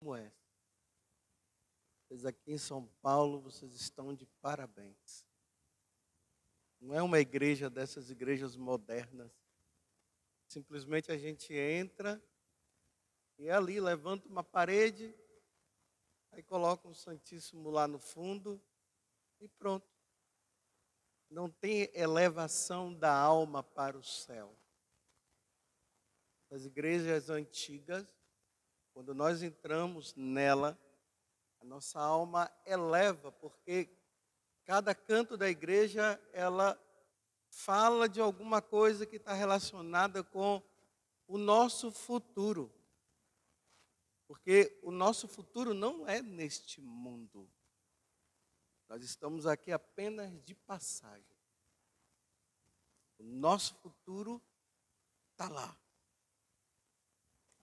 como é. Vocês aqui em São Paulo, vocês estão de parabéns. Não é uma igreja dessas igrejas modernas. Simplesmente a gente entra e ali levanta uma parede, aí coloca um Santíssimo lá no fundo e pronto. Não tem elevação da alma para o céu. As igrejas antigas, quando nós entramos nela, a nossa alma eleva, porque cada canto da igreja, ela fala de alguma coisa que está relacionada com o nosso futuro. Porque o nosso futuro não é neste mundo. Nós estamos aqui apenas de passagem. O nosso futuro está lá.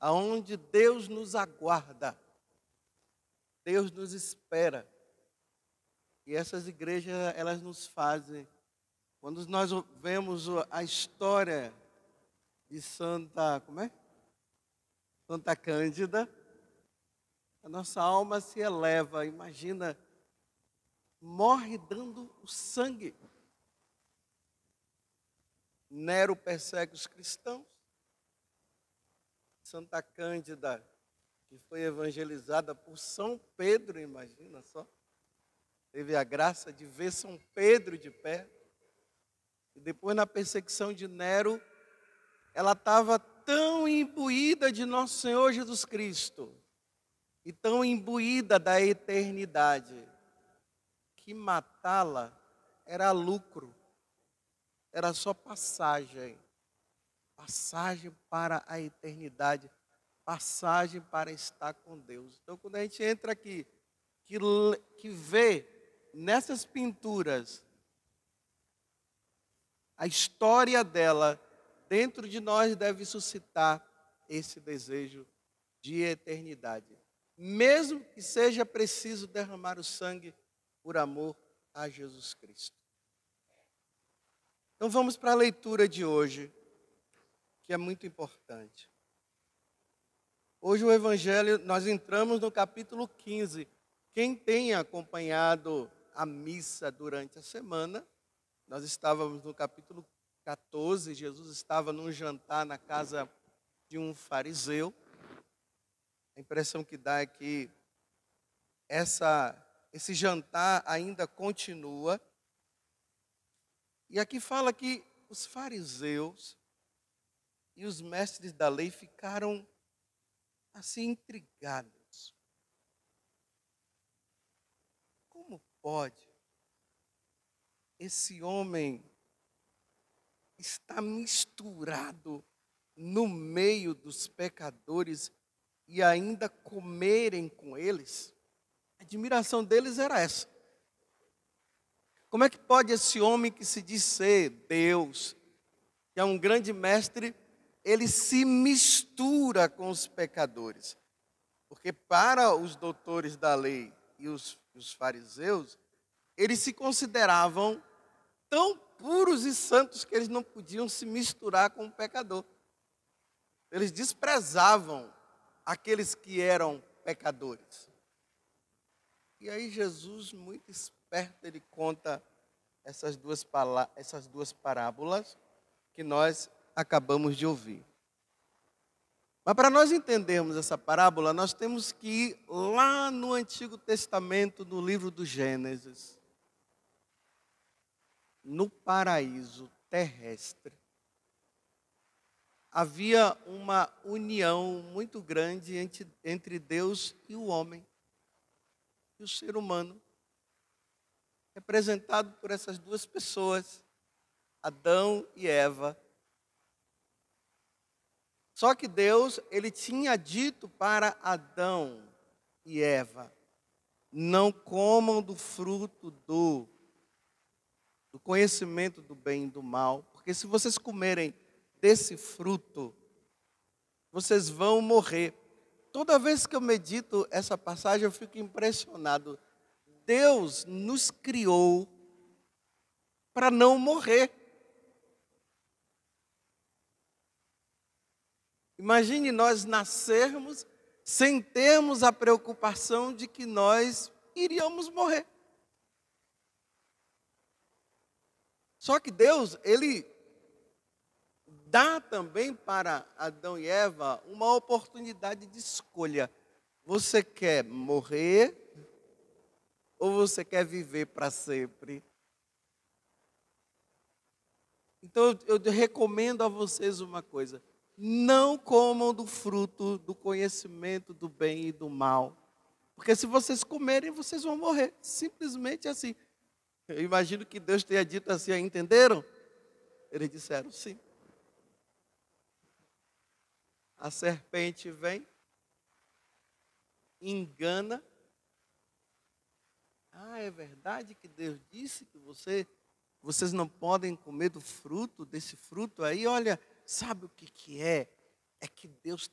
Aonde Deus nos aguarda. Deus nos espera. E essas igrejas, elas nos fazem. Quando nós vemos a história de Santa Cândida, a nossa alma se eleva. Imagina, morre dando o sangue. Nero persegue os cristãos. Santa Cândida, que foi evangelizada por São Pedro, imagina só. Teve a graça de ver São Pedro de pé. E depois, na perseguição de Nero, ela estava tão imbuída de nosso Senhor Jesus Cristo e tão imbuída da eternidade, que matá-la era lucro, era só passagem para a eternidade, passagem para estar com Deus. Então, quando a gente entra aqui, que vê nessas pinturas a história dela, dentro de nós deve suscitar esse desejo de eternidade. Mesmo que seja preciso derramar o sangue por amor a Jesus Cristo. Então vamos para a leitura de hoje, que é muito importante. Hoje o Evangelho, nós entramos no capítulo 15. Quem tem acompanhado a missa durante a semana, nós estávamos no capítulo 14, Jesus estava num jantar na casa de um fariseu. A impressão que dá é que esse jantar ainda continua. E aqui fala que os fariseus e os mestres da lei ficaram assim intrigados. Como pode esse homem estar misturado no meio dos pecadores e ainda comerem com eles? A admiração deles era essa. Como é que pode esse homem que se diz ser Deus, que é um grande mestre, ele se mistura com os pecadores? Porque para os doutores da lei e os fariseus, eles se consideravam tão puros e santos que eles não podiam se misturar com o pecador. Eles desprezavam aqueles que eram pecadores. E aí Jesus, muito esperto, ele conta essas duas parábolas que nós acabamos de ouvir. Mas para nós entendermos essa parábola, nós temos que ir lá no Antigo Testamento, no livro do Gênesis. No paraíso terrestre, havia uma união muito grande entre Deus e o homem, e o ser humano, representado por essas duas pessoas, Adão e Eva. Só que Deus, ele tinha dito para Adão e Eva: não comam do fruto do conhecimento do bem e do mal, porque se vocês comerem desse fruto, vocês vão morrer. Toda vez que eu medito essa passagem, eu fico impressionado. Deus nos criou para não morrer. Imagine nós nascermos sem termos a preocupação de que nós iríamos morrer. Só que Deus, Ele dá também para Adão e Eva uma oportunidade de escolha. Você quer morrer ou você quer viver para sempre? Então eu recomendo a vocês uma coisa: não comam do fruto do conhecimento do bem e do mal. Porque se vocês comerem, vocês vão morrer. Simplesmente assim. Eu imagino que Deus tenha dito assim, entenderam? Eles disseram sim. A serpente vem, engana. Ah, é verdade que Deus disse que vocês não podem comer do fruto, desse fruto aí? Olha, sabe o que é? É que Deus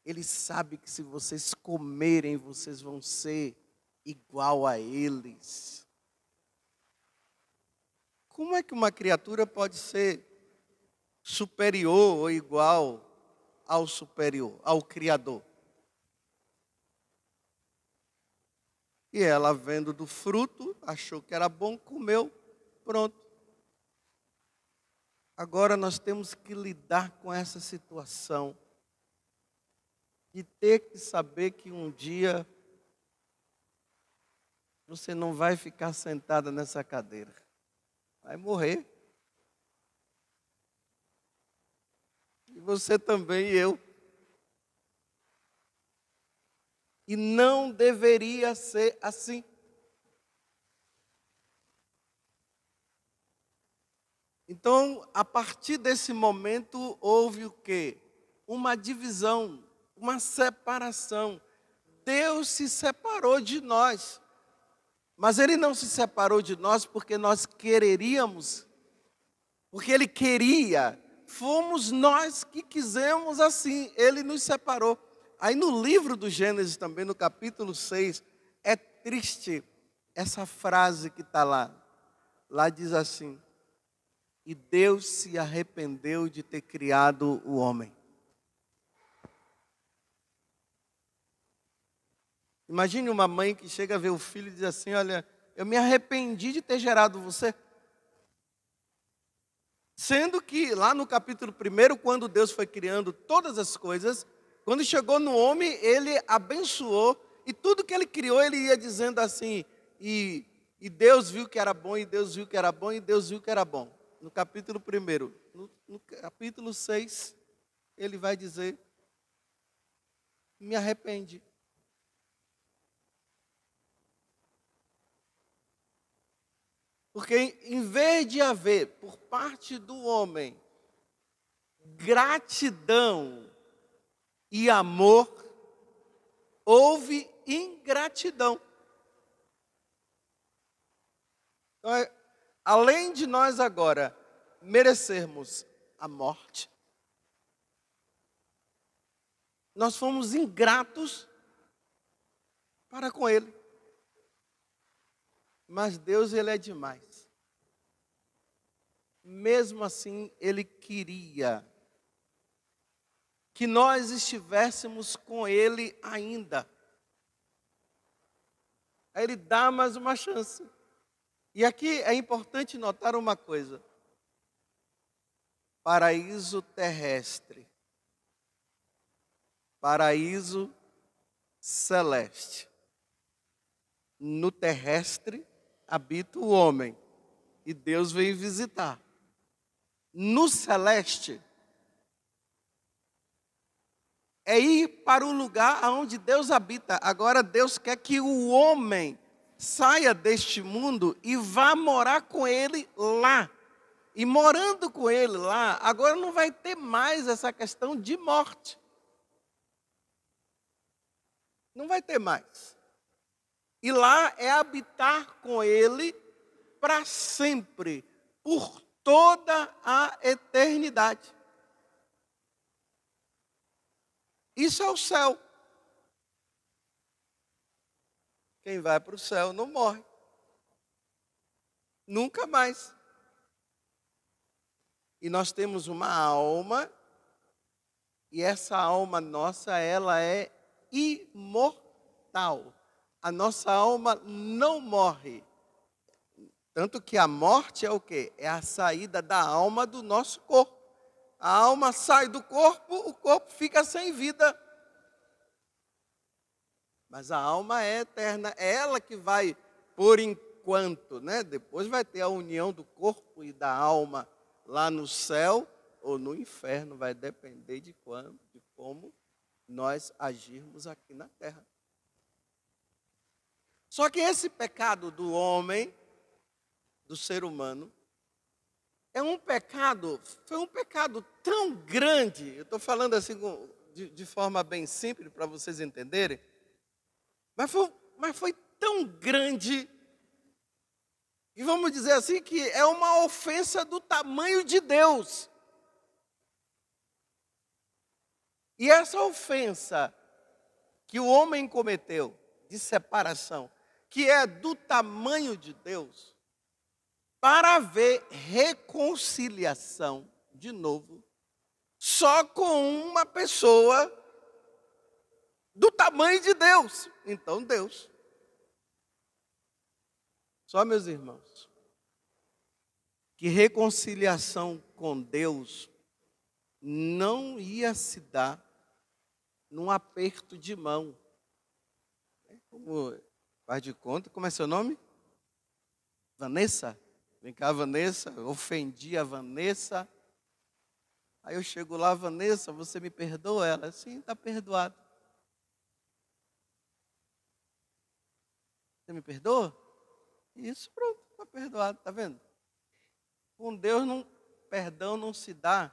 Ele sabe que se vocês comerem, vocês vão ser igual a eles. Como é que uma criatura pode ser superior ou igual ao superior, ao Criador? E ela, vendo do fruto, achou que era bom, comeu, pronto. Agora nós temos que lidar com essa situação de ter que saber que um dia você não vai ficar sentada nessa cadeira. Vai morrer. E você também, e eu. E não deveria ser assim. Então, a partir desse momento, houve o quê? Uma divisão, uma separação. Deus se separou de nós. Mas Ele não se separou de nós porque nós quereríamos, porque Ele queria. Fomos nós que quisemos assim, Ele nos separou. Aí no livro do Gênesis também, no capítulo 6, é triste essa frase que está lá. Lá diz assim: e Deus se arrependeu de ter criado o homem. Imagine uma mãe que chega a ver o filho e diz assim: olha, eu me arrependi de ter gerado você. Sendo que lá no capítulo 1, quando Deus foi criando todas as coisas, quando chegou no homem, Ele abençoou, e tudo que Ele criou, Ele ia dizendo assim, e Deus viu que era bom, e Deus viu que era bom, e Deus viu que era bom. No capítulo 1. No capítulo 6, Ele vai dizer: me arrependi. Porque em vez de haver, por parte do homem, gratidão e amor, houve ingratidão. Então, além de nós agora merecermos a morte, nós fomos ingratos para com Ele. Mas Deus, Ele é demais. Mesmo assim, Ele queria que nós estivéssemos com Ele ainda. Aí Ele dá mais uma chance. E aqui é importante notar uma coisa: paraíso terrestre, paraíso celeste. No terrestre habita o homem e Deus vem visitar. No celeste é ir para o lugar onde Deus habita. Agora Deus quer que o homem saia deste mundo e vá morar com Ele lá. E morando com Ele lá, agora não vai ter mais essa questão de morte. Não vai ter mais. E lá é habitar com Ele para sempre, por toda a eternidade. Isso é o céu. Quem vai para o céu não morre. Nunca mais. E nós temos uma alma E essa alma nossa, ela é imortal. A nossa alma não morre. Tanto que a morte é o quê? É a saída da alma do nosso corpo. A alma sai do corpo, o corpo fica sem vida. Mas a alma é eterna, é ela que vai, por enquanto, né? Depois vai ter a união do corpo e da alma lá no céu ou no inferno, vai depender de quando, de como nós agirmos aqui na terra. Só que esse pecado do homem, do ser humano, foi um pecado tão grande, eu estou falando assim de forma bem simples para vocês entenderem, mas foi tão grande, e vamos dizer assim, que é uma ofensa do tamanho de Deus. E essa ofensa que o homem cometeu, de separação, que é do tamanho de Deus, para haver reconciliação, de novo, só com uma pessoa do tamanho de Deus. Então, Deus. Só, meus irmãos, que reconciliação com Deus não ia se dar num aperto de mão. Como faz de conta, como é seu nome? Vanessa? Vem cá, Vanessa, eu ofendi a Vanessa. Aí eu chego lá, Vanessa, você me perdoa? Ela, sim, está perdoado. Você me perdoa? Isso, pronto, está perdoado, está vendo? Com Deus, perdão não se dá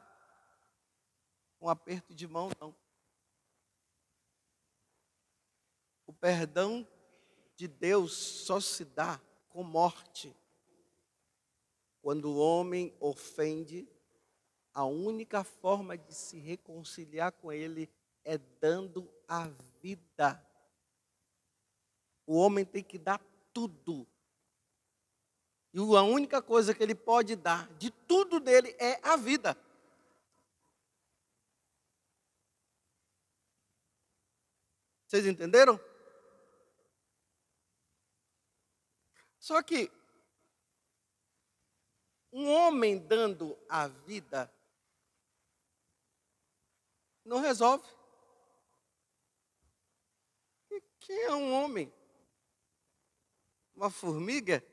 com aperto de mão, não. O perdão de Deus só se dá com morte. Quando o homem ofende, a única forma de se reconciliar com ele é dando a vida. O homem tem que dar tudo. E a única coisa que ele pode dar de tudo dele é a vida. Vocês entenderam? Só que um homem dando a vida não resolve. E quem é um homem? Uma formiga?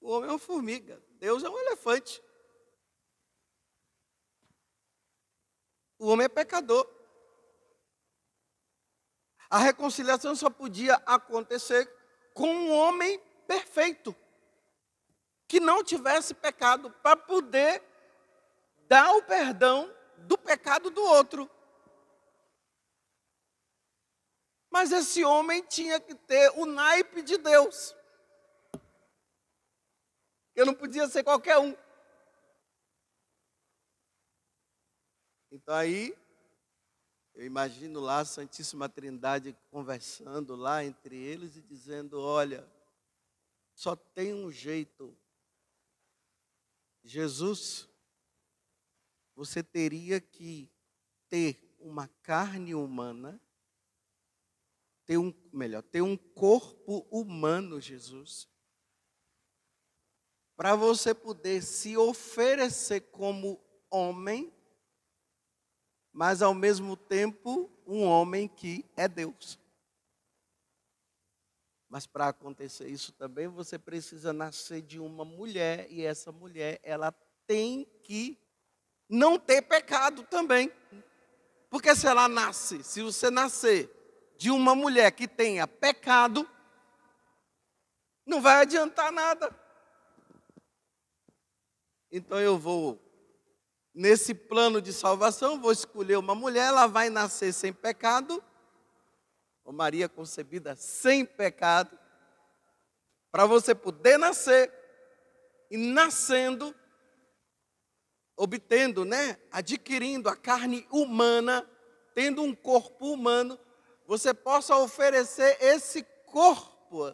O homem é uma formiga, Deus é um elefante. O homem é pecador. A reconciliação só podia acontecer com um homem perfeito, que não tivesse pecado, para poder dar o perdão do pecado do outro. Mas esse homem tinha que ter o naipe de Deus. Eu não podia ser qualquer um. Então aí, eu imagino lá a Santíssima Trindade conversando lá entre eles e dizendo, olha, só tem um jeito. Jesus, você teria que ter uma carne humana, ter um corpo humano, Jesus, para você poder se oferecer como homem, mas ao mesmo tempo um homem que é Deus. Mas para acontecer isso também, você precisa nascer de uma mulher, e essa mulher, ela tem que não ter pecado também. Porque se você nascer de uma mulher que tenha pecado, não vai adiantar nada. Então eu vou, nesse plano de salvação, vou escolher uma mulher, ela vai nascer sem pecado, ou Maria concebida sem pecado, para você poder nascer, e nascendo, obtendo, adquirindo a carne humana, tendo um corpo humano, você possa oferecer esse corpo.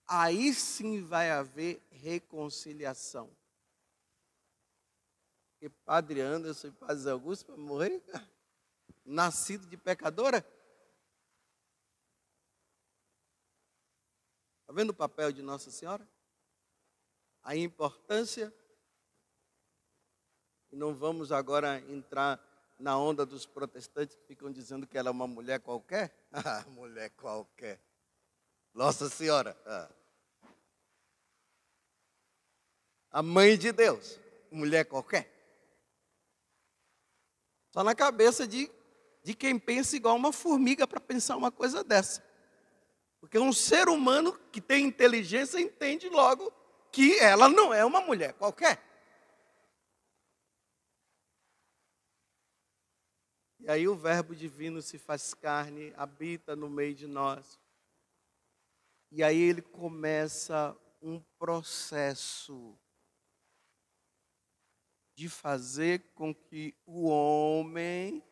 Aí sim vai haver reconciliação. Porque Padre Anderson e Padre Zé Augusto para morrer, nascido de pecadora. Está vendo o papel de Nossa Senhora? A importância. E não vamos agora entrar na onda dos protestantes que ficam dizendo que ela é uma mulher qualquer. Ah, mulher qualquer. Nossa Senhora. A mãe de Deus. Mulher qualquer. Só na cabeça de quem pensa igual uma formiga para pensar uma coisa dessa. Porque um ser humano que tem inteligência entende logo que ela não é uma mulher qualquer. E aí o verbo divino se faz carne, habita no meio de nós. E aí ele começa um processo de fazer com que o homem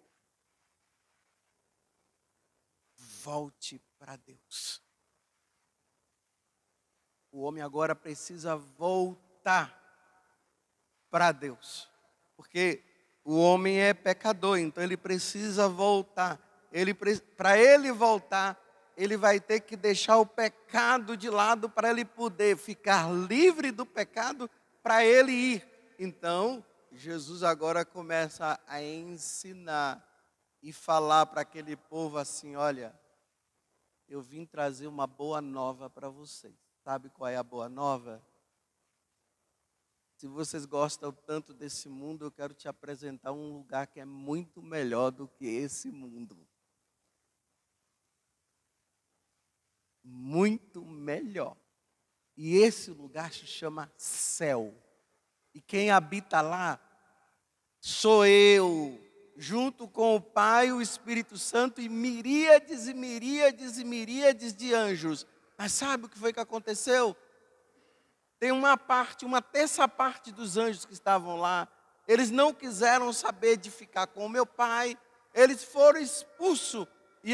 volte para Deus. O homem agora precisa voltar para Deus. Porque o homem é pecador, então ele precisa voltar. Para ele voltar, ele vai ter que deixar o pecado de lado para ele poder ficar livre do pecado, para ele ir. Então, Jesus agora começa a ensinar e falar para aquele povo assim: olha, eu vim trazer uma boa nova para vocês. Sabe qual é a boa nova? Se vocês gostam tanto desse mundo, eu quero te apresentar um lugar que é muito melhor do que esse mundo. Muito melhor. E esse lugar se chama céu. E quem habita lá sou eu, junto com o Pai, o Espírito Santo e miríades e miríades e miríades de anjos. Mas sabe o que foi que aconteceu? Tem uma terça parte dos anjos que estavam lá, eles não quiseram saber de ficar com o meu Pai, eles foram expulsos. E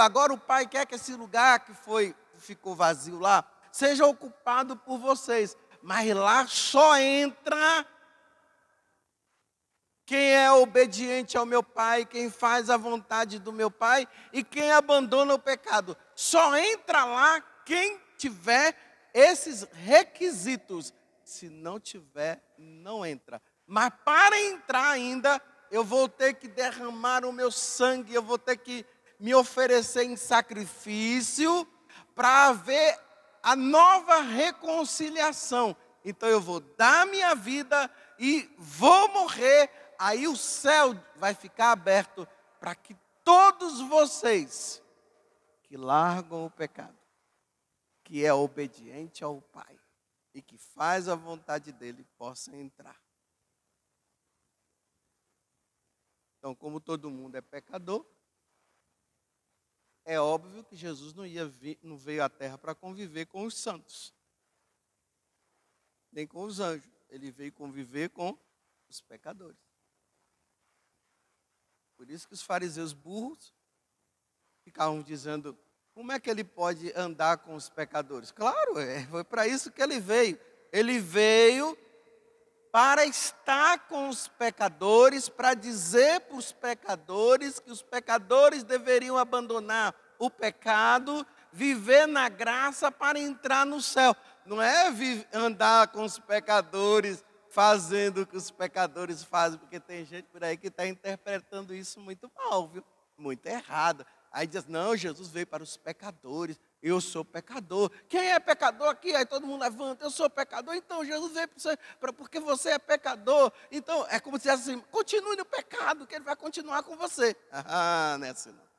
agora o Pai quer que esse lugar ficou vazio lá, seja ocupado por vocês. Mas lá só entra quem é obediente ao meu Pai, quem faz a vontade do meu Pai e quem abandona o pecado. Só entra lá quem tiver esses requisitos. Se não tiver, não entra. Mas para entrar ainda, eu vou ter que derramar o meu sangue, eu vou ter que me oferecer em sacrifício para haver a nova reconciliação. Então eu vou dar minha vida e vou morrer. Aí o céu vai ficar aberto para que todos vocês que largam o pecado, que é obediente ao Pai e que faz a vontade dele, possam entrar. Então, como todo mundo é pecador, é óbvio que Jesus não veio à terra para conviver com os santos, nem com os anjos. Ele veio conviver com os pecadores. Por isso que os fariseus burros ficavam dizendo: como é que ele pode andar com os pecadores? Claro, foi para isso que ele veio. Ele veio para estar com os pecadores, para dizer para os pecadores que os pecadores deveriam abandonar o pecado, viver na graça para entrar no céu. Não é andar com os pecadores fazendo o que os pecadores fazem, porque tem gente por aí que está interpretando isso muito mal, viu? Muito errado. Aí diz: não, Jesus veio para os pecadores, eu sou pecador. Quem é pecador aqui? Aí todo mundo levanta: eu sou pecador. Então Jesus veio porque você é pecador. Então é como se dissesse assim: continue no pecado, que ele vai continuar com você. Ah, não é assim não.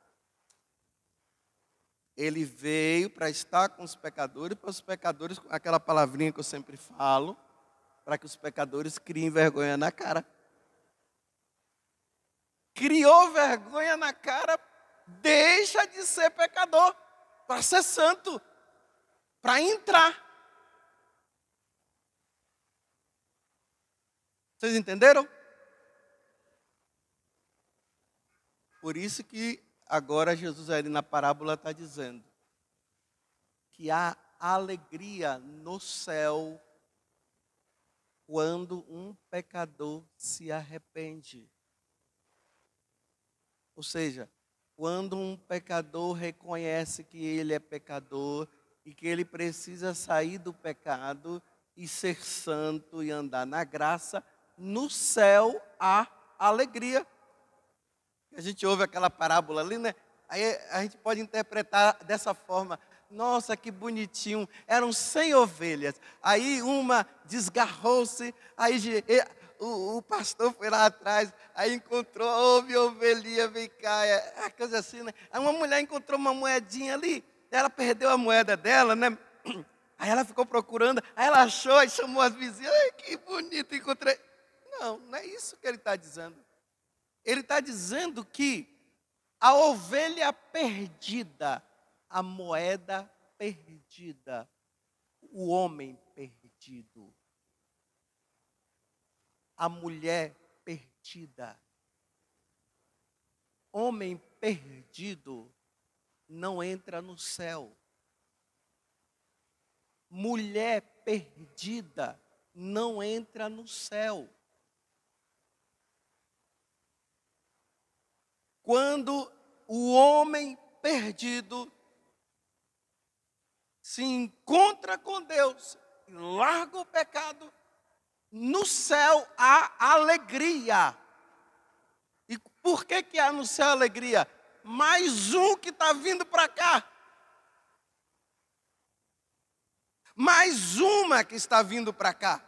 Ele veio para estar com os pecadores, para os pecadores, aquela palavrinha que eu sempre falo, para que os pecadores criem vergonha na cara. Criou vergonha na cara, deixa de ser pecador, para ser santo, para entrar. Vocês entenderam? Por isso que agora Jesus ali na parábola está dizendo que há alegria no céu quando um pecador se arrepende. Ou seja, quando um pecador reconhece que ele é pecador e que ele precisa sair do pecado e ser santo e andar na graça, no céu há alegria. A gente ouve aquela parábola ali, né? Aí a gente pode interpretar dessa forma: nossa, que bonitinho, eram 100 ovelhas. Aí uma desgarrou-se, aí o pastor foi lá atrás, aí encontrou, ouve ovelhinha, vem cá, é coisa assim, né? Aí uma mulher encontrou uma moedinha ali, ela perdeu a moeda dela, né? Aí ela ficou procurando, aí ela achou, aí chamou as vizinhas, ai, que bonito, encontrei. Não, não é isso que ele está dizendo. Ele está dizendo que a ovelha perdida, a moeda perdida, o homem perdido, a mulher perdida, homem perdido não entra no céu. Mulher perdida não entra no céu. Quando o homem perdido se encontra com Deus, larga o pecado, no céu há alegria. E por que há no céu alegria? Mais um que está vindo para cá. Mais uma que está vindo para cá.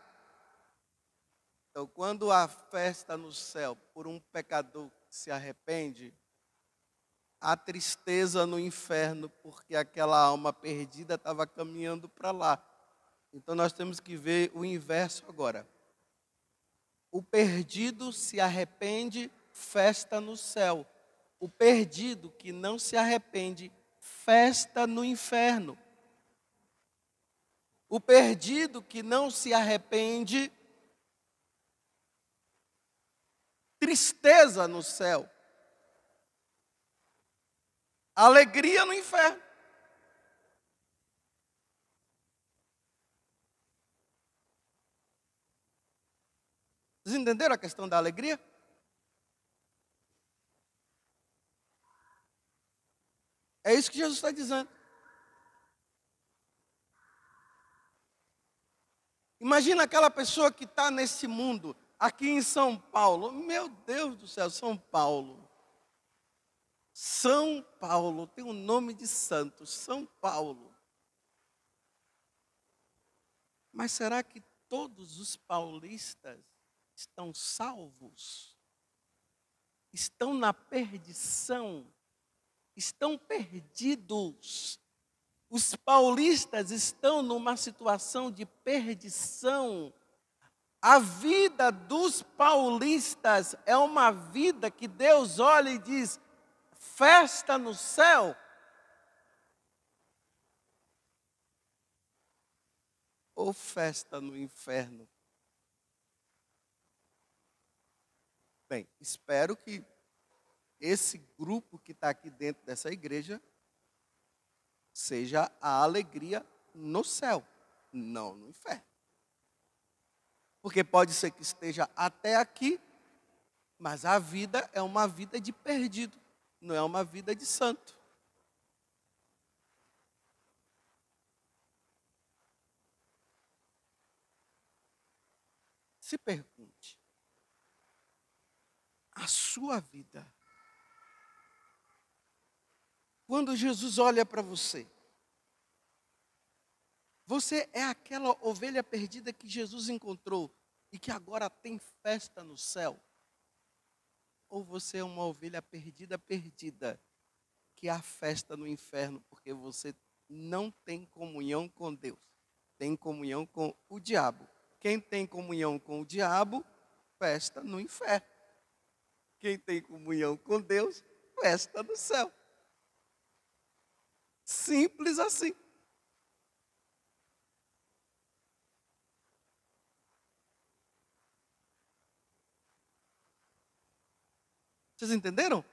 Então, quando há festa no céu por um pecador que se arrepende, há tristeza no inferno, porque aquela alma perdida estava caminhando para lá. Então, nós temos que ver o inverso agora. O perdido se arrepende, festa no céu. O perdido que não se arrepende, festa no inferno. O perdido que não se arrepende, tristeza no céu. Alegria no inferno. Vocês entenderam a questão da alegria? É isso que Jesus está dizendo. Imagina aquela pessoa que está nesse mundo, aqui em São Paulo. Meu Deus do céu, São Paulo. São Paulo, tem um nome de santo, São Paulo. Mas será que todos os paulistas estão salvos? Estão na perdição? Estão perdidos? Os paulistas estão numa situação de perdição. A vida dos paulistas é uma vida que Deus olha e diz: festa no céu. Ou festa no inferno? Bem, espero que esse grupo que está aqui dentro dessa igreja seja a alegria no céu, não no inferno. Porque pode ser que esteja até aqui, mas a vida é uma vida de perdido, não é uma vida de santo. Se pergunte, a sua vida, quando Jesus olha para você, você é aquela ovelha perdida que Jesus encontrou e que agora tem festa no céu? Ou você é uma ovelha perdida, que há festa no inferno porque você não tem comunhão com Deus, tem comunhão com o diabo. Quem tem comunhão com o diabo, festa no inferno. Quem tem comunhão com Deus, festa no céu. Simples assim. Vocês entenderam?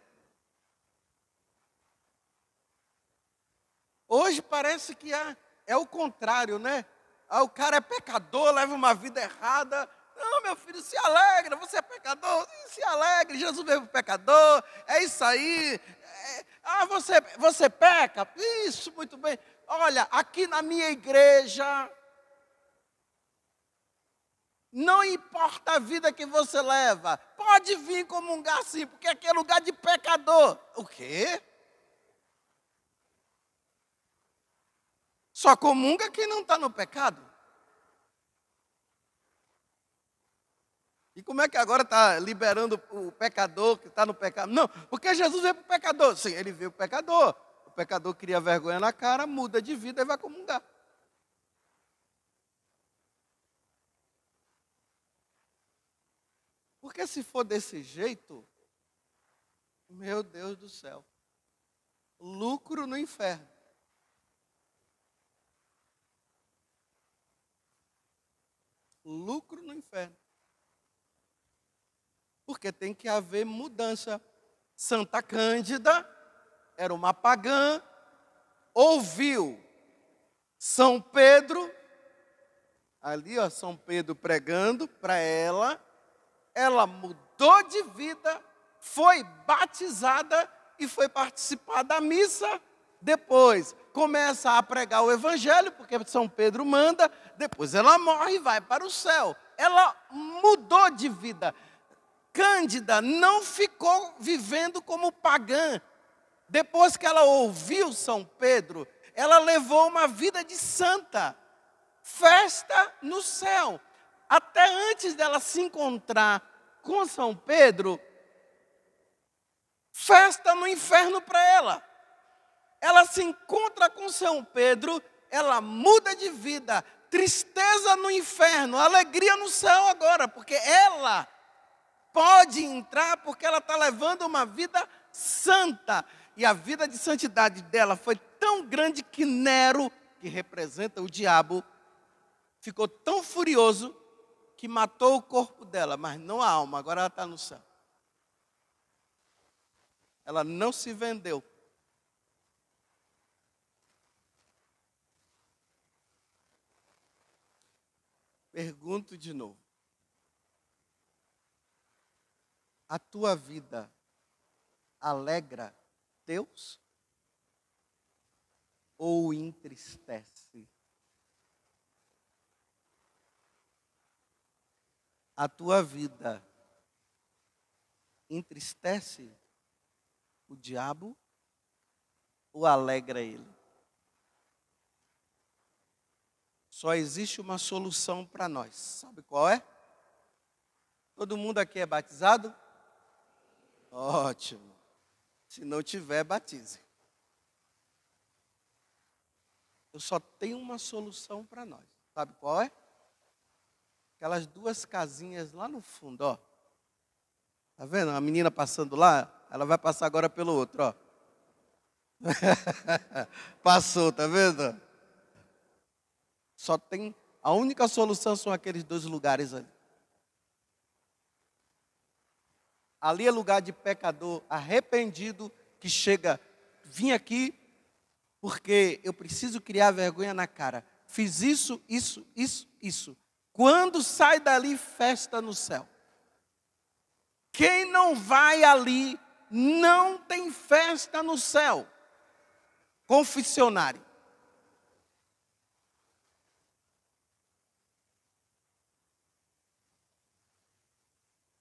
Hoje parece que é o contrário, né? O cara é pecador, leva uma vida errada, Não, meu filho, se alegra, você é pecador, se alegre, Jesus veio para o pecador, é isso aí. Você peca? Isso, muito bem. Olha, aqui na minha igreja, não importa a vida que você leva, pode vir comungar sim, porque aqui é lugar de pecador. O quê? Só comunga quem não está no pecado. E como é que agora está liberando o pecador que está no pecado? Não, porque Jesus veio para o pecador. Sim, ele veio para o pecador. O pecador cria vergonha na cara, muda de vida e vai comungar. Porque se for desse jeito, meu Deus do céu, lucro no inferno. Lucro no inferno. Porque tem que haver mudança. Santa Cândida era uma pagã, ouviu São Pedro, ali ó, São Pedro pregando para ela mudou de vida, foi batizada e foi participar da missa. Depois começa a pregar o evangelho, porque São Pedro manda, depois ela morre e vai para o céu. Ela mudou de vida. Cândida não ficou vivendo como pagã. Depois que ela ouviu São Pedro, ela levou uma vida de santa. Festa no céu. Até antes dela se encontrar com São Pedro, festa no inferno para ela. Ela se encontra com São Pedro, ela muda de vida, tristeza no inferno, alegria no céu agora, porque ela pode entrar porque ela está levando uma vida santa. E a vida de santidade dela foi tão grande que Nero, que representa o diabo, ficou tão furioso que matou o corpo dela, mas não a alma, agora ela está no céu. Ela não se vendeu. Pergunto de novo. A tua vida alegra Deus ou entristece? A tua vida entristece o diabo ou alegra ele? Só existe uma solução para nós. Sabe qual é? Todo mundo aqui é batizado? Ótimo. Se não tiver, batize. Eu só tenho uma solução para nós. Sabe qual é? Aquelas duas casinhas lá no fundo, ó. Tá vendo? A menina passando lá, ela vai passar agora pelo outro, ó. Passou, tá vendo? Só tem, a única solução são aqueles dois lugares ali. Ali é lugar de pecador arrependido que chega, vim aqui porque eu preciso criar vergonha na cara. Fiz isso, isso, isso, isso. Quando sai dali, festa no céu. Quem não vai ali, não tem festa no céu. Confessionário.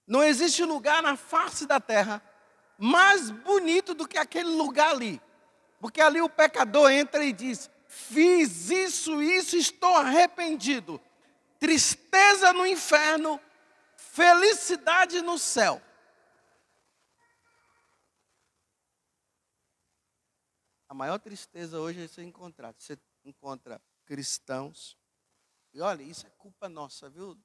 Não existe lugar na face da terra mais bonito do que aquele lugar ali. Porque ali o pecador entra e diz: fiz isso, estou arrependido. Tristeza no inferno, felicidade no céu. A maior tristeza hoje é você encontrar. Você encontra cristãos. E olha, isso é culpa nossa, viu?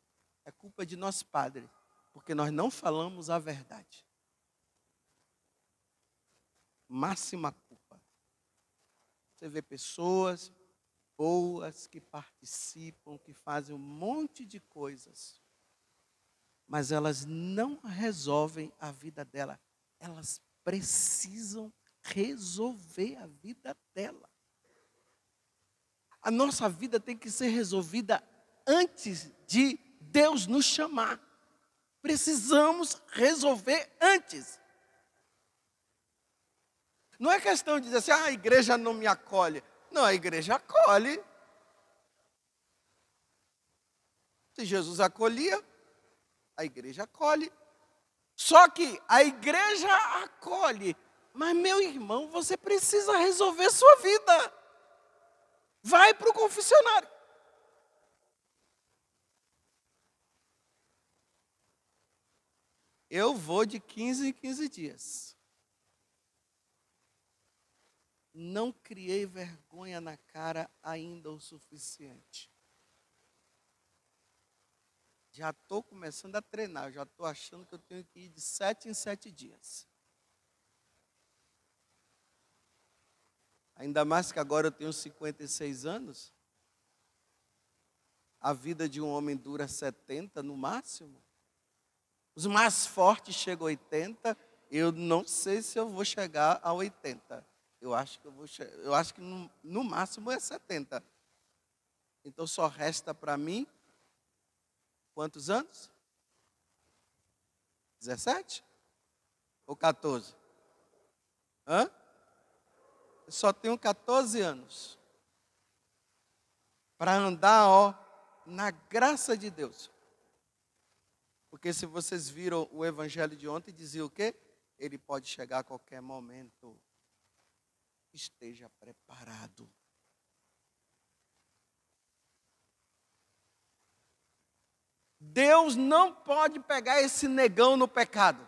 É culpa de nós padres. Porque nós não falamos a verdade. Máxima culpa. Você vê pessoas boas que participam, que fazem um monte de coisas, mas elas não resolvem a vida dela. Elas precisam resolver a vida dela. A nossa vida tem que ser resolvida antes de Deus nos chamar, precisamos resolver antes. Não é questão de dizer assim, a igreja não me acolhe. Não, a igreja acolhe. Se Jesus acolhia, a igreja acolhe. Só que a igreja acolhe. Mas, meu irmão, você precisa resolver sua vida. Vai para o confessionário. Eu vou de 15 em 15 dias. Não criei vergonha na cara ainda o suficiente. Já estou começando a treinar, já estou achando que eu tenho que ir de 7 em 7 dias. Ainda mais que agora eu tenho 56 anos. A vida de um homem dura 70 no máximo. Os mais fortes chegam a 80. Eu não sei se eu vou chegar a 80. Eu acho que no máximo é 70. Então só resta para mim quantos anos? 17? Ou 14? Hã? Eu só tenho 14 anos. Para andar, na graça de Deus. Porque se vocês viram o evangelho de ontem, dizia o quê? Ele pode chegar a qualquer momento. Esteja preparado. Deus não pode pegar esse negão no pecado.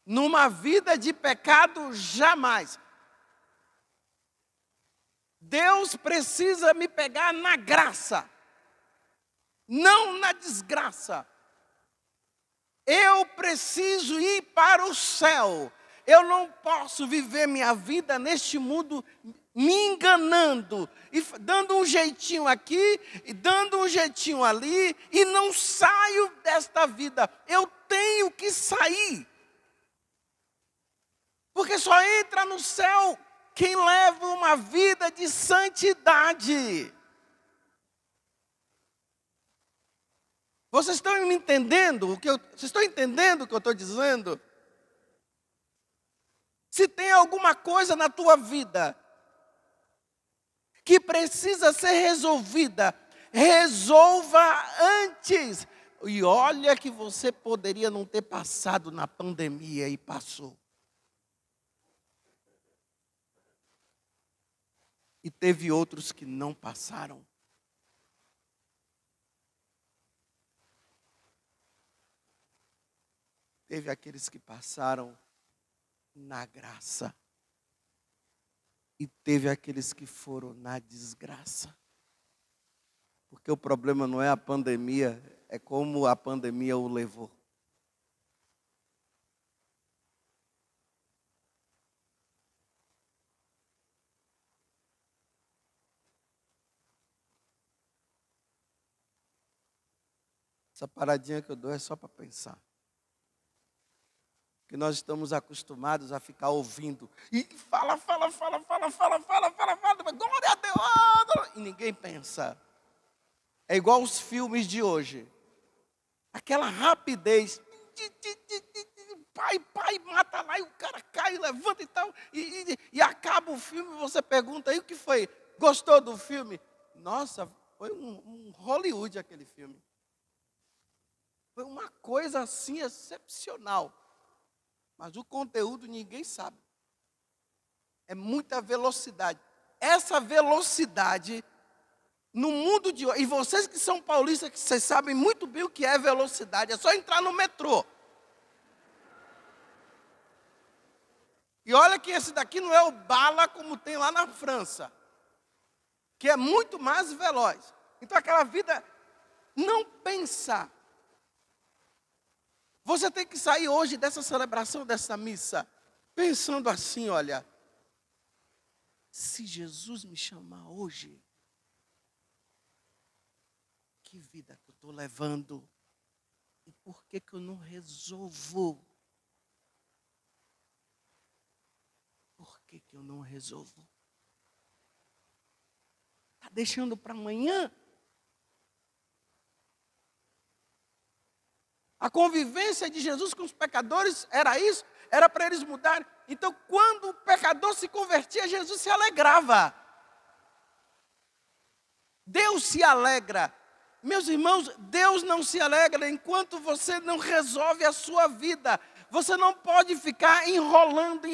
Numa vida de pecado, jamais. Deus precisa me pegar na graça, não na desgraça. Eu preciso ir para o céu. Eu não posso viver minha vida neste mundo me enganando, e dando um jeitinho aqui, e dando um jeitinho ali, e não saio desta vida. Eu tenho que sair. Porque só entra no céu quem leva uma vida de santidade. Vocês estão me entendendo? Vocês estão entendendo o que eu estou dizendo? Se tem alguma coisa na tua vida que precisa ser resolvida, resolva antes. E olha que você poderia não ter passado na pandemia e passou. E teve outros que não passaram. Teve aqueles que passaram na graça. E teve aqueles que foram na desgraça. Porque o problema não é a pandemia, é como a pandemia o levou. Essa paradinha que eu dou é só para pensar. Que nós estamos acostumados a ficar ouvindo. E fala, glória a Deus. E ninguém pensa. É igual os filmes de hoje. Aquela rapidez. Pai, mata lá e o cara cai, levanta e tal. E acaba o filme e você pergunta aí o que foi? Gostou do filme? Nossa, foi um Hollywood aquele filme. Foi uma coisa assim excepcional. Mas o conteúdo ninguém sabe. É muita velocidade. Essa velocidade, no mundo de hoje, e vocês que são paulistas, que vocês sabem muito bem o que é velocidade, é só entrar no metrô. E olha que esse daqui não é o bala como tem lá na França, que é muito mais veloz. Então aquela vida, não pensar. Você tem que sair hoje dessa celebração, dessa missa, pensando assim, olha, se Jesus me chamar hoje, que vida que eu estou levando? E por que eu não resolvo? Por que eu não resolvo? Está deixando para amanhã. A convivência de Jesus com os pecadores era isso, era para eles mudarem. Então, quando o pecador se convertia, Jesus se alegrava. Deus se alegra. Meus irmãos, Deus não se alegra enquanto você não resolve a sua vida. Você não pode ficar enrolando.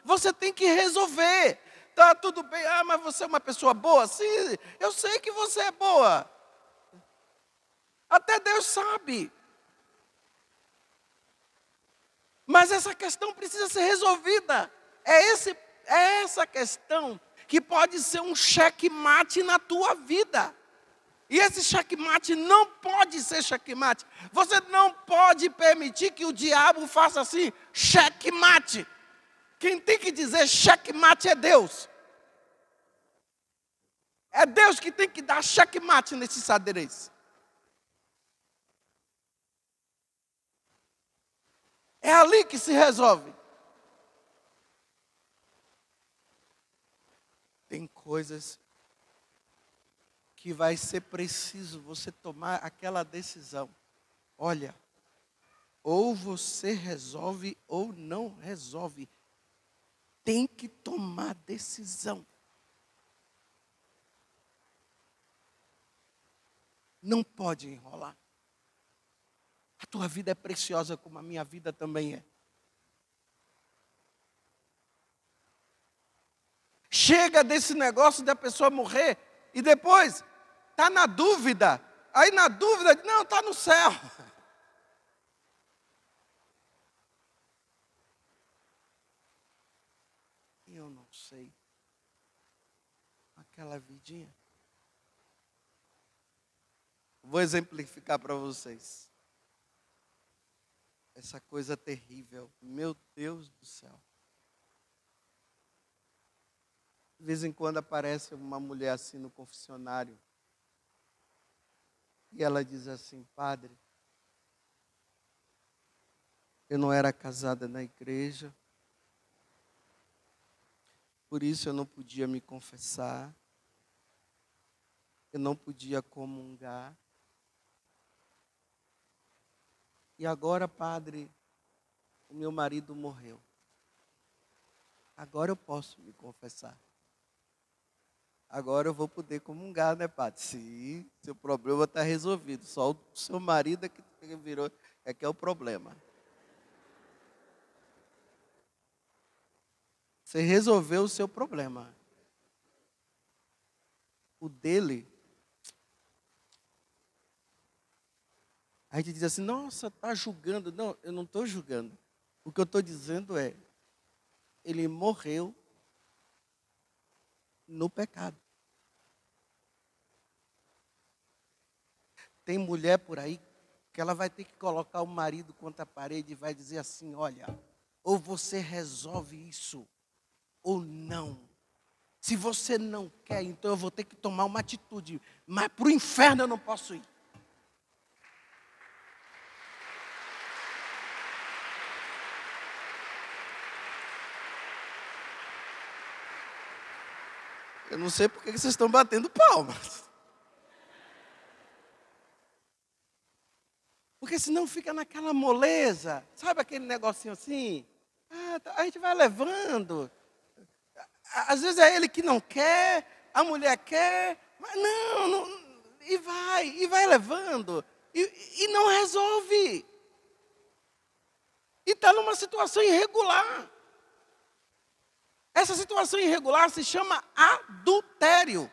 Você tem que resolver. Tá tudo bem, mas você é uma pessoa boa? Sim, eu sei que você é boa. Até Deus sabe. Mas essa questão precisa ser resolvida. É essa questão que pode ser um checkmate na tua vida. E esse checkmate não pode ser checkmate. Você não pode permitir que o diabo faça assim, checkmate. Quem tem que dizer checkmate é Deus. É Deus que tem que dar checkmate nesse xadrez. É ali que se resolve. Tem coisas que vai ser preciso você tomar aquela decisão. Olha, ou você resolve ou não resolve. Tem que tomar decisão. Não pode enrolar. A tua vida é preciosa como a minha vida também é. Chega desse negócio da pessoa morrer e depois está na dúvida. Aí na dúvida, não, está no céu. Eu não sei. Aquela vidinha. Vou exemplificar para vocês. Essa coisa terrível. Meu Deus do céu. De vez em quando aparece uma mulher assim no confessionário. E ela diz assim, padre, eu não era casada na igreja. Por isso eu não podia me confessar. Eu não podia comungar. E agora, padre, o meu marido morreu. Agora eu posso me confessar. Agora eu vou poder comungar, né, padre? Sim, seu problema está resolvido. Só o seu marido é que virou, é que é o problema. Você resolveu o seu problema. O dele. A gente diz assim, nossa, está julgando. Não, eu não estou julgando. O que eu estou dizendo é, ele morreu no pecado. Tem mulher por aí que ela vai ter que colocar o marido contra a parede e vai dizer assim, olha, ou você resolve isso, ou não. Se você não quer, então eu vou ter que tomar uma atitude. Mas para o inferno eu não posso ir. Eu não sei por que vocês estão batendo palmas. Porque senão fica naquela moleza. Sabe aquele negocinho assim? A gente vai levando. Às vezes é ele que não quer, a mulher quer, mas não e vai levando. E não resolve. E está numa situação irregular. Essa situação irregular se chama adultério.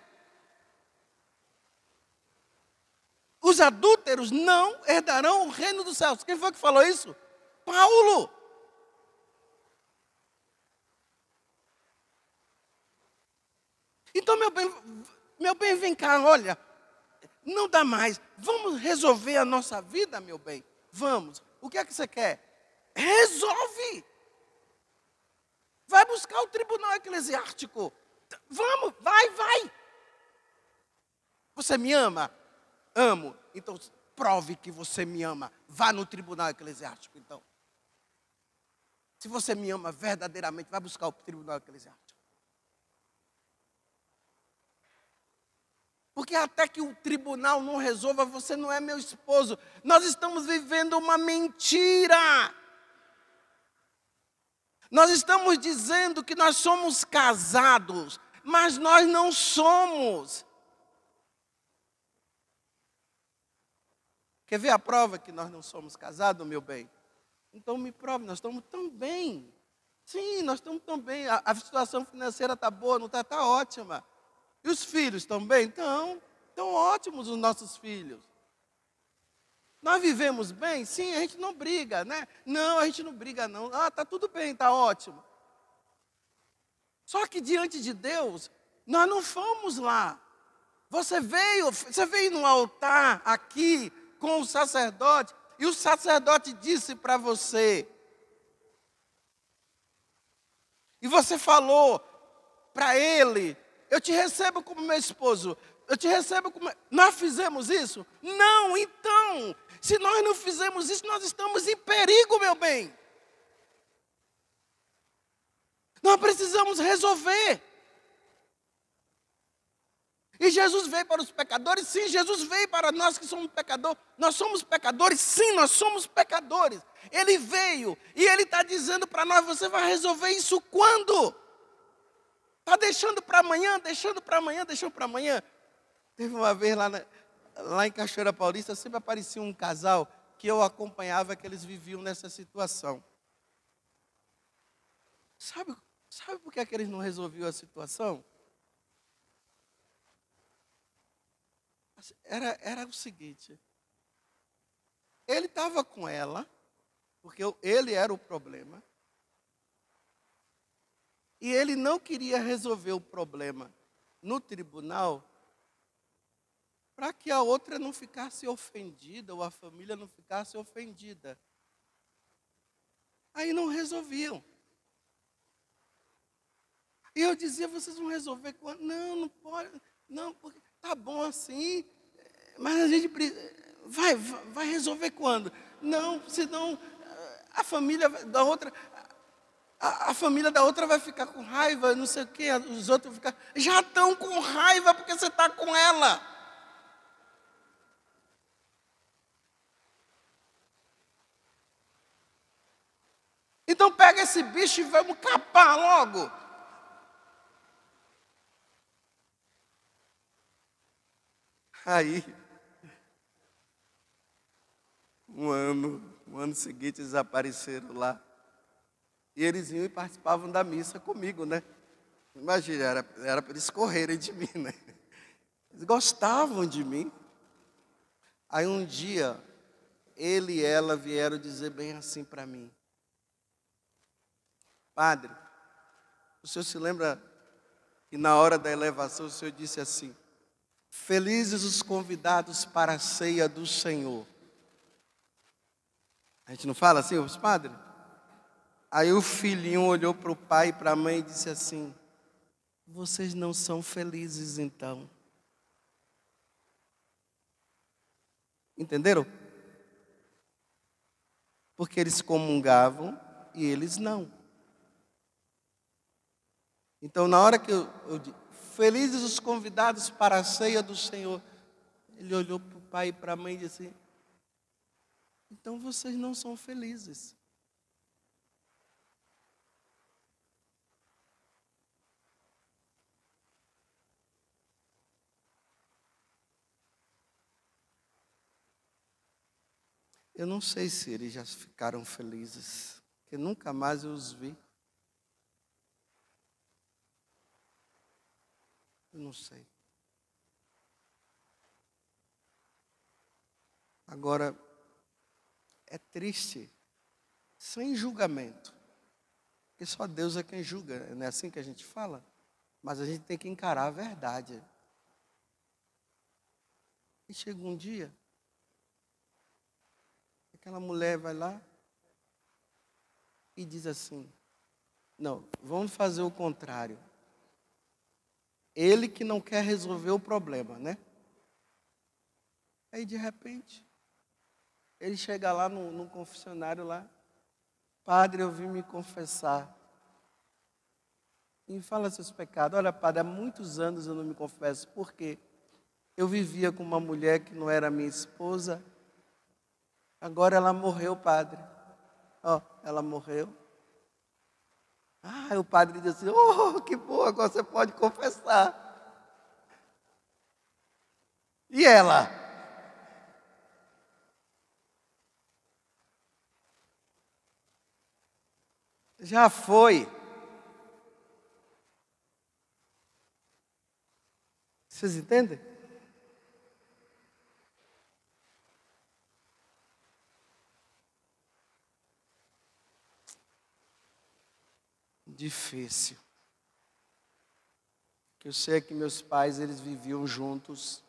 Os adúlteros não herdarão o reino dos céus. Quem foi que falou isso? Paulo. Então, meu bem, vem cá, olha. Não dá mais. Vamos resolver a nossa vida, meu bem. Vamos. O que é que você quer? Resolve. Vai buscar o tribunal eclesiástico. Vamos, vai. Você me ama? Amo. Então, prove que você me ama. Vá no tribunal eclesiástico, então. Se você me ama verdadeiramente, vai buscar o tribunal eclesiástico. Porque até que o tribunal não resolva, você não é meu esposo. Nós estamos vivendo uma mentira. Nós estamos dizendo que nós somos casados, mas nós não somos. Quer ver a prova que nós não somos casados, meu bem? Então me prove, nós estamos tão bem. Sim, nós estamos tão bem. A situação financeira está boa, não está? Está ótima. E os filhos estão bem? Estão ótimos os nossos filhos. Nós vivemos bem? Sim, a gente não briga, né? Não, a gente não briga não. Ah, está tudo bem, está ótimo. Só que diante de Deus, nós não fomos lá. Você veio no altar aqui com o sacerdote, e o sacerdote disse para você, e você falou para ele, eu te recebo como meu esposo, eu te recebo como... Nós fizemos isso? Não, então, se nós não fizemos isso, nós estamos em perigo, meu bem. Nós precisamos resolver. E Jesus veio para os pecadores? Sim, Jesus veio para nós que somos pecadores. Nós somos pecadores? Sim, nós somos pecadores. Ele veio e Ele está dizendo para nós, você vai resolver isso quando? Está deixando para amanhã, deixando para amanhã, deixando para amanhã. Teve uma vez lá em Cachoeira Paulista, sempre aparecia um casal que eu acompanhava, que eles viviam nessa situação. Sabe por que eles não resolviam a situação? Era o seguinte, ele estava com ela, porque ele era o problema, e ele não queria resolver o problema no tribunal, para que a outra não ficasse ofendida, ou a família não ficasse ofendida. Aí não resolviam. E eu dizia, vocês vão resolver quando? Não, não pode, não, porque tá bom assim, mas a gente vai resolver quando? Não, senão a família da outra, a família da outra vai ficar com raiva, não sei o quê, os outros vão ficar, já estão com raiva porque você está com ela. Então pega esse bicho e vamos capar logo. Aí, um ano seguinte, eles apareceram lá. E eles iam e participavam da missa comigo, né? Imagina, era para eles correrem de mim, né? Eles gostavam de mim. Aí um dia, ele e ela vieram dizer bem assim para mim. Padre, o senhor se lembra que na hora da elevação o senhor disse assim, felizes os convidados para a ceia do Senhor. A gente não fala assim, os padres? Aí o filhinho olhou para o pai e para a mãe e disse assim, vocês não são felizes então. Entenderam? Porque eles comungavam e eles não. Então na hora que eu disse, felizes os convidados para a ceia do Senhor, ele olhou para o pai e para a mãe e disse assim, então vocês não são felizes. Eu não sei se eles já ficaram felizes, porque nunca mais eu os vi. Eu não sei. Agora, é triste, sem julgamento, porque só Deus é quem julga, não é assim que a gente fala? Mas a gente tem que encarar a verdade. E chega um dia, aquela mulher vai lá e diz assim, não, vamos fazer o contrário. Ele que não quer resolver o problema, né? Aí de repente, ele chega lá no confessionário lá, padre, eu vim me confessar. E me fala seus pecados. Olha, padre, há muitos anos eu não me confesso. Por quê? Eu vivia com uma mulher que não era minha esposa. Agora ela morreu, padre. Ó, ela morreu. Ah, o padre disse assim, oh, que boa, agora você pode confessar. E ela? Já foi. Vocês entendem? Difícil. Que eu sei que meus pais, eles viviam juntos.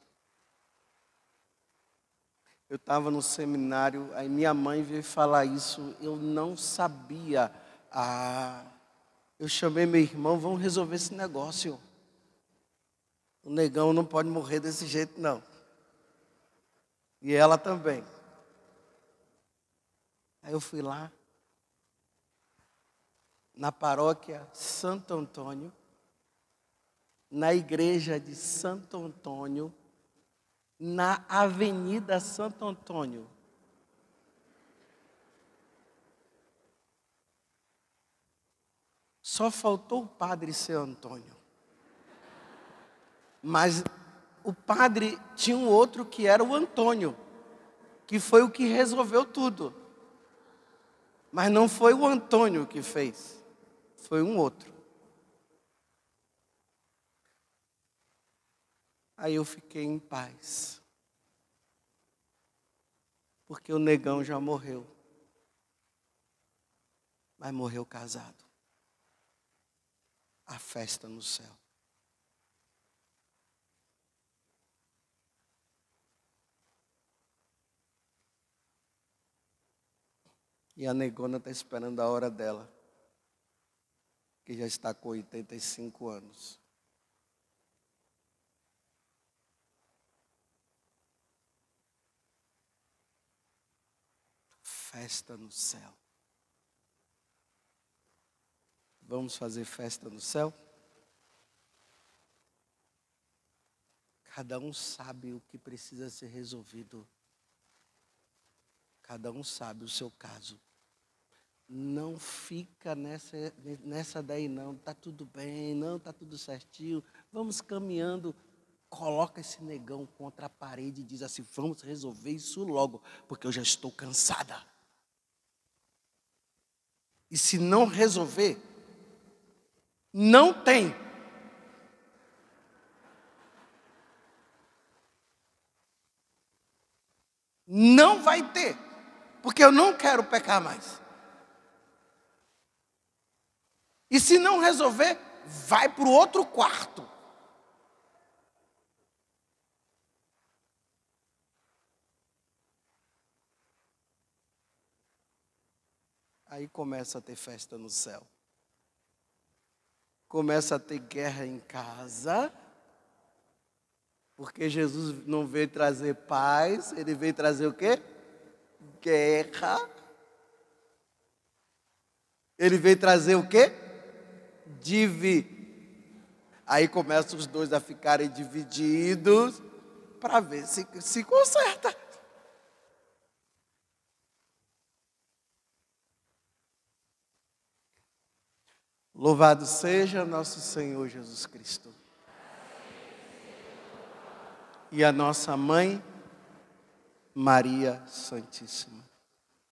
Eu estava no seminário, aí minha mãe veio falar isso, eu não sabia. Ah, eu chamei meu irmão, vamos resolver esse negócio. O negão não pode morrer desse jeito, não. E ela também. Aí eu fui lá, na paróquia Santo Antônio, na igreja de Santo Antônio, na Avenida Santo Antônio. Só faltou o padre ser Antônio. Mas o padre tinha um outro que era o Antônio, que foi o que resolveu tudo. Mas não foi o Antônio que fez, foi um outro. Aí eu fiquei em paz. Porque o negão já morreu. Mas morreu casado. A festa no céu. E a negona está esperando a hora dela. Que já está com 85 anos. Festa no céu. Vamos fazer festa no céu? Cada um sabe o que precisa ser resolvido. Cada um sabe o seu caso. Não fica nessa daí não, está tudo bem, não, está tudo certinho. Vamos caminhando, coloca esse negão contra a parede e diz assim, vamos resolver isso logo, porque eu já estou cansada. E se não resolver, não tem. Não vai ter, porque eu não quero pecar mais. E se não resolver, vai para o outro quarto. Aí começa a ter festa no céu. Começa a ter guerra em casa. Porque Jesus não veio trazer paz, ele veio trazer o quê? Guerra. Ele veio trazer o quê? Aí começam os dois a ficarem divididos para ver se conserta. Louvado seja nosso Senhor Jesus Cristo. E a nossa mãe, Maria Santíssima.